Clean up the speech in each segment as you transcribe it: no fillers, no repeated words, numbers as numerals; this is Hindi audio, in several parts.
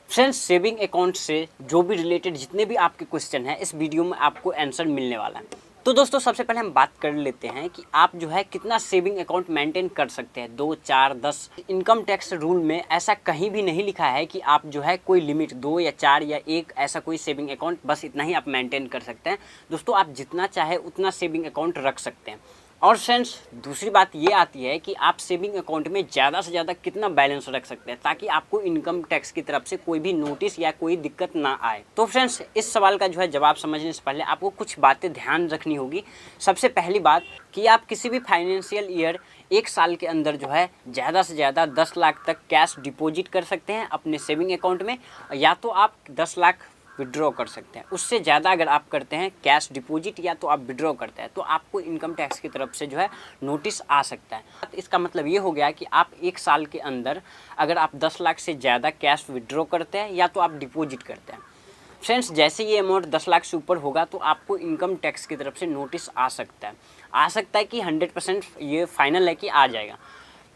फ्रेंड्स, सेविंग अकाउंट से जो भी रिलेटेड जितने भी आपके क्वेश्चन हैं इस वीडियो में आपको आंसर मिलने वाला है। तो दोस्तों, सबसे पहले हम बात कर लेते हैं कि आप जो है कितना सेविंग अकाउंट मेंटेन कर सकते हैं, 2, 4, 10। इनकम टैक्स रूल में ऐसा कहीं भी नहीं लिखा है कि आप जो है कोई लिमिट 2 या 4 या 1 ऐसा कोई सेविंग अकाउंट बस इतना ही आप मेंटेन कर सकते हैं। दोस्तों, आप जितना चाहे उतना सेविंग अकाउंट रख सकते हैं। और फ्रेंड्स, दूसरी बात ये आती है कि आप सेविंग अकाउंट में ज़्यादा से ज़्यादा कितना बैलेंस रख सकते हैं ताकि आपको इनकम टैक्स की तरफ से कोई भी नोटिस या कोई दिक्कत ना आए। तो फ्रेंड्स, इस सवाल का जो है जवाब समझने से पहले आपको कुछ बातें ध्यान रखनी होगी। सबसे पहली बात कि आप किसी भी फाइनेंशियल ईयर 1 साल के अंदर जो है ज़्यादा से ज़्यादा 10 लाख तक कैश डिपॉजिट कर सकते हैं अपने सेविंग अकाउंट में, या तो आप 10 लाख विड्रॉ कर सकते हैं। उससे ज़्यादा अगर आप करते हैं कैश डिपॉजिट या तो आप विड्रॉ करते हैं तो आपको इनकम टैक्स की तरफ से जो है नोटिस आ सकता है। इसका मतलब ये हो गया कि आप 1 साल के अंदर अगर आप 10 लाख से ज़्यादा कैश विड्रॉ करते हैं या तो आप डिपॉजिट करते हैं, फ्रेंड्स, जैसे ये अमाउंट 10 लाख से ऊपर होगा तो आपको इनकम टैक्स की तरफ से नोटिस आ सकता है कि 100% ये फाइनल है कि आ जाएगा।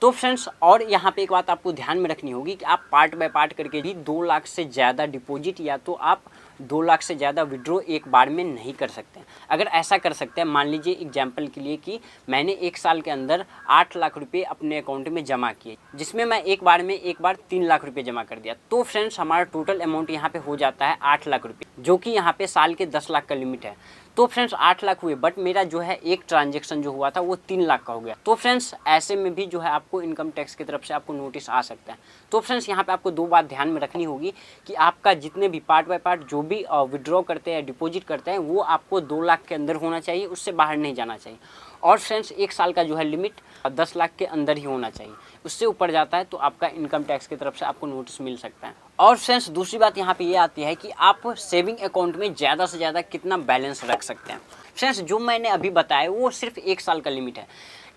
तो फ्रेंड्स, और यहाँ पे एक बात आपको ध्यान में रखनी होगी कि आप पार्ट बाय पार्ट करके भी 2 लाख से ज़्यादा डिपॉजिट या तो आप 2 लाख से ज़्यादा विड्रॉ एक बार में नहीं कर सकते हैं। अगर ऐसा कर सकते हैं, मान लीजिए एग्जांपल के लिए कि मैंने 1 साल के अंदर 8 लाख रुपए अपने अकाउंट में जमा किए, जिसमें मैं एक बार 3 लाख रुपए जमा कर दिया, तो फ्रेंड्स हमारा टोटल अमाउंट यहाँ पे हो जाता है 8 लाख रुपये, जो कि यहाँ पे साल के 10 लाख का लिमिट है। तो फ्रेंड्स 8 लाख हुए, बट मेरा जो है एक ट्रांजेक्शन जो हुआ था वो 3 लाख का हो गया। तो फ्रेंड्स ऐसे में भी जो है आपको इनकम टैक्स की तरफ से आपको नोटिस आ सकता है। तो फ्रेंड्स यहाँ पे आपको 2 बात ध्यान में रखनी होगी कि आपका जितने भी पार्ट बाय पार्ट जो भी विड्रॉ करते हैं, डिपॉजिट करते हैं, वो आपको 2 लाख के अंदर होना चाहिए, उससे बाहर नहीं जाना चाहिए। और फ्रेंड्स 1 साल का जो है लिमिट 10 लाख के अंदर ही होना चाहिए, उससे ऊपर जाता है तो आपका इनकम टैक्स की तरफ से आपको नोटिस मिल सकता है। और फ्रेंड्स दूसरी बात यहाँ पे ये आती है कि आप सेविंग अकाउंट में ज़्यादा से ज़्यादा कितना बैलेंस रख सकते हैं। फ्रेंड्स, जो मैंने अभी बताया वो सिर्फ 1 साल का लिमिट है।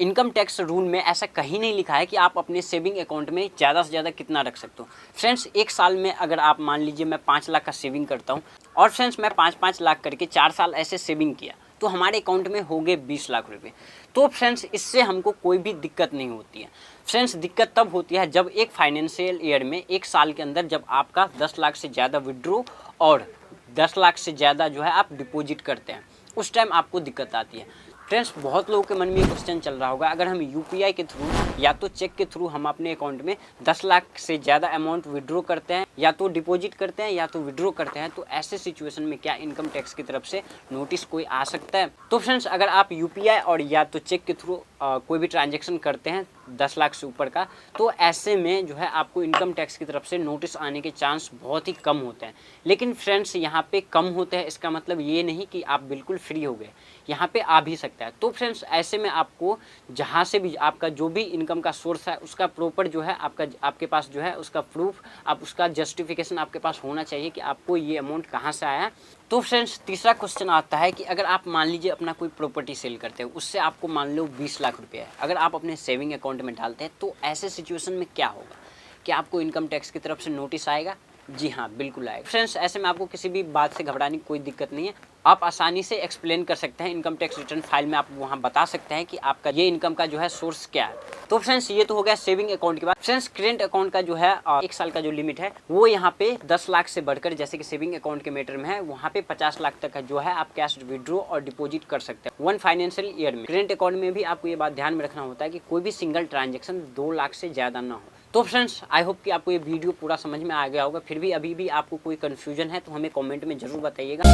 इनकम टैक्स रूल में ऐसा कहीं नहीं लिखा है कि आप अपने सेविंग अकाउंट में ज़्यादा से ज़्यादा कितना रख सकते हो। फ्रेंड्स 1 साल में अगर आप मान लीजिए मैं 5 लाख का सेविंग करता हूँ और फ्रेंड्स मैं 5-5 लाख करके 4 साल ऐसे सेविंग किया तो हमारे अकाउंट में हो गए 20 लाख रुपए। तो फ्रेंड्स इससे हमको कोई भी दिक्कत नहीं होती है। फ्रेंड्स दिक्कत तब होती है जब एक फाइनेंशियल ईयर में 1 साल के अंदर जब आपका 10 लाख से ज़्यादा विड्रॉ और 10 लाख से ज़्यादा जो है आप डिपॉजिट करते हैं, उस टाइम आपको दिक्कत आती है। फ्रेंड्स बहुत लोगों के मन में ये क्वेश्चन चल रहा होगा, अगर हम यूपीआई के थ्रू या तो चेक के थ्रू हम अपने अकाउंट में 10 लाख से ज़्यादा अमाउंट विड्रॉ करते हैं या तो डिपॉजिट करते हैं या तो विड्रॉ करते हैं, तो ऐसे सिचुएशन में क्या इनकम टैक्स की तरफ से नोटिस कोई आ सकता है? तो फ्रेंड्स अगर आप यूपीआई और या तो चेक के थ्रू कोई भी ट्रांजेक्शन करते हैं 10 लाख से ऊपर का, तो ऐसे में जो है आपको इनकम टैक्स की तरफ से नोटिस आने के चांस बहुत ही कम होते हैं। लेकिन फ्रेंड्स यहाँ पे कम होते हैं इसका मतलब ये नहीं कि आप बिल्कुल फ्री हो गए, यहाँ पे आ भी सकता है। तो फ्रेंड्स ऐसे में आपको जहाँ से भी आपका जो भी इनकम का सोर्स है उसका प्रॉपर जो है आपके पास जो है उसका प्रूफ, आप उसका जस्टिफिकेशन आपके पास होना चाहिए कि आपको ये अमाउंट कहाँ से आया। तो फ्रेंड्स तीसरा क्वेश्चन आता है कि अगर आप मान लीजिए अपना कोई प्रॉपर्टी सेल करते हो, उससे आपको मान लो 20 लाख रुपये है, अगर आप अपने सेविंग अकाउंट में डालते हैं तो ऐसे सिचुएशन में क्या होगा? क्या आपको इनकम टैक्स की तरफ से नोटिस आएगा? जी हाँ, बिल्कुल आएगा। फ्रेंड्स ऐसे में आपको किसी भी बात से घबराने की कोई दिक्कत नहीं है, आप आसानी से एक्सप्लेन कर सकते हैं। इनकम टैक्स रिटर्न फाइल में आप वहाँ बता सकते हैं कि आपका ये इनकम का जो है सोर्स क्या है। तो फ्रेंड्स ये तो हो गया सेविंग अकाउंट के बाद। फ्रेंड्स करेंट अकाउंट का जो है 1 साल का जो लिमिट है वो यहाँ पे 10 लाख से बढ़कर, जैसे कि सेविंग अकाउंट के मैटर में है, वहाँ पे 50 लाख तक जो है आप कैश विड्रॉ और डिपॉजिट कर सकते हैं 1 फाइनेंशियल ईयर में। करेंट अकाउंट में भी आपको ये बात ध्यान में रखना होता है कि कोई भी सिंगल ट्रांजेक्शन 2 लाख से ज़्यादा ना हो। तो फ्रेंड्स आई होप कि आपको ये वीडियो पूरा समझ में आ गया होगा। फिर भी अभी भी आपको कोई कन्फ्यूजन है तो हमें कमेंट में ज़रूर बताइएगा।